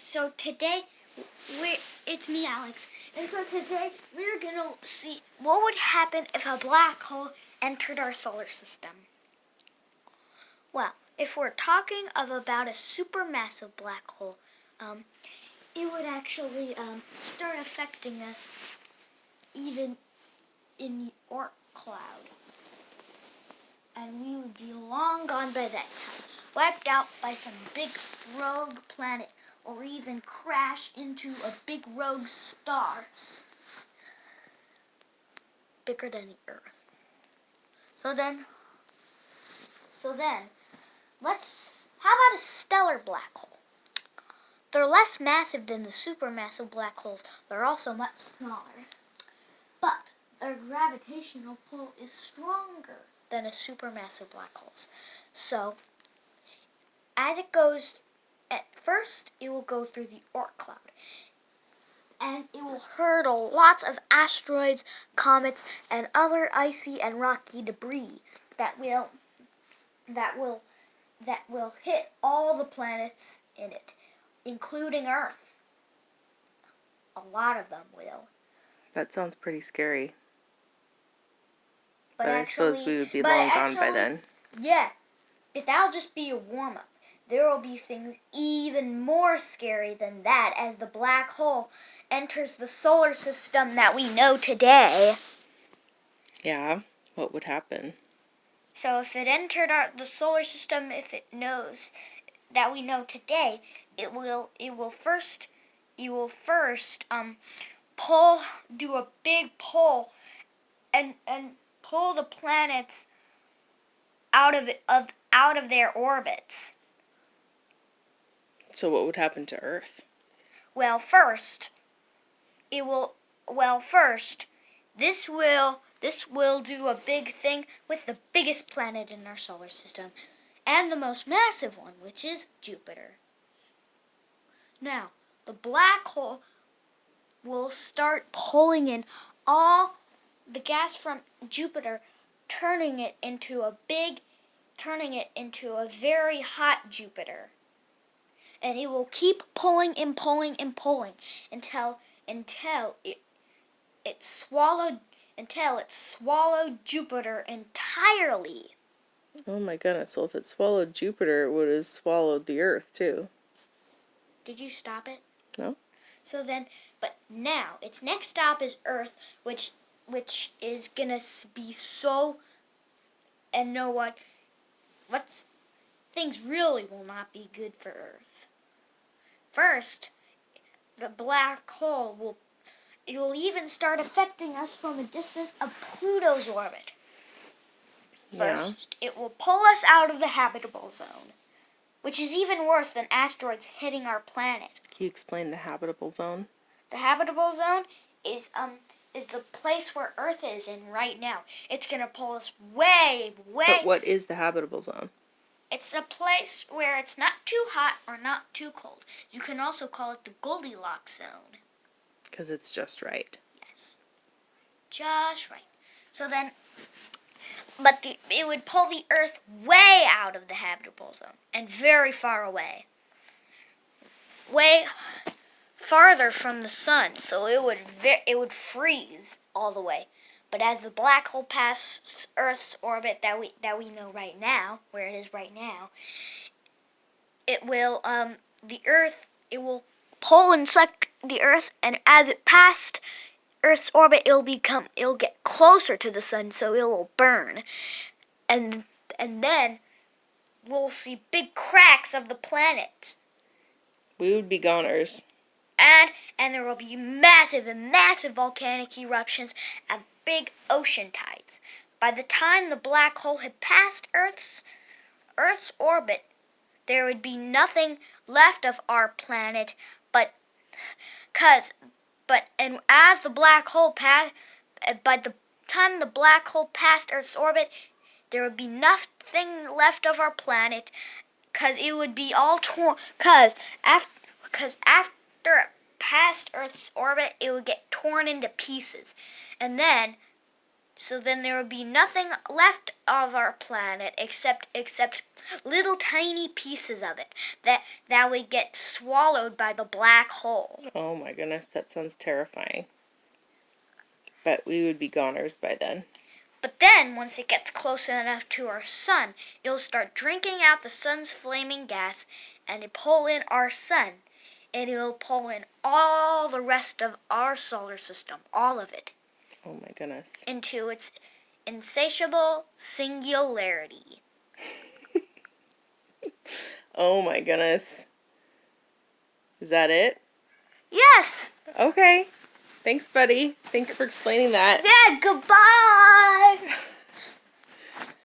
So today, it's me, Alex. And so today, we're going to see what would happen if a black hole entered our solar system. Well, if we're talking about a supermassive black hole, it would actually start affecting us even in the Oort cloud. And we would be long gone by that time, wiped out by some big rogue planet, or even crash into a big rogue star bigger than the Earth. So then, how about a stellar black hole? They're less massive than the supermassive black holes. They're also much smaller. But their gravitational pull is stronger than a supermassive black hole's. So, as it goes, at first it will go through the Oort cloud. And it will hurtle lots of asteroids, comets, and other icy and rocky debris that will hit all the planets in it, including Earth. A lot of them will. That sounds pretty scary. But I suppose we would be long gone by then. Yeah, but that'll just be a warm-up. There will be things even more scary than that as the black hole enters the solar system that we know today. Yeah, what would happen? So if it entered the solar system, if it knows that we know today, it will first do a big pull and pull the planets out of their orbits. So what would happen to Earth? Well, first, this will do a big thing with the biggest planet in our solar system, and the most massive one, which is Jupiter. Now, the black hole will start pulling in all the gas from Jupiter, turning it into a very hot Jupiter. And it will keep pulling and pulling and pulling until it swallowed Jupiter entirely. Oh my goodness, well if it swallowed Jupiter, it would have swallowed the Earth too. Did you stop it? No. So then, but now, its next stop is Earth, which is gonna be so, and know what? Things really will not be good for Earth. First, the black hole will even start affecting us from a distance of Pluto's orbit. First, it will pull us out of the habitable zone, which is even worse than asteroids hitting our planet. Can you explain the habitable zone? The habitable zone is the place where Earth is in right now. It's gonna pull us way. But what is the habitable zone? It's a place where it's not too hot or not too cold. You can also call it the Goldilocks zone. Because it's just right. Yes. Just right. So then, but it would pull the Earth way out of the habitable zone and very far away. Way farther from the sun, so it would freeze all the way. But as the black hole passes Earth's orbit that we know right now, where it is right now, it will pull and suck the Earth, and as it passed Earth's orbit, it'll get closer to the sun, so it will burn, and then we'll see big cracks of the planet. We would be goners. And there will be massive volcanic eruptions and big ocean tides. By the time the black hole had passed Earth's orbit, there would be nothing left of our planet, and as the black hole passed, by the time the black hole passed Earth's orbit, there would be nothing left of our planet, because it would be all torn. Because after it passed Earth's orbit, it would get torn into pieces, and then So then there would be nothing left of our planet except little tiny pieces of it that would get swallowed by the black hole. Oh my goodness, that sounds terrifying. But we would be goners by then. But then, once it gets close enough to our sun, it'll start drinking out the sun's flaming gas and it'll pull in our sun. And it'll pull in all the rest of our solar system, all of it, Oh my goodness. into its insatiable singularity. Oh my goodness. Is that it? Yes! Okay. Thanks, buddy. Thanks for explaining that. Yeah, goodbye!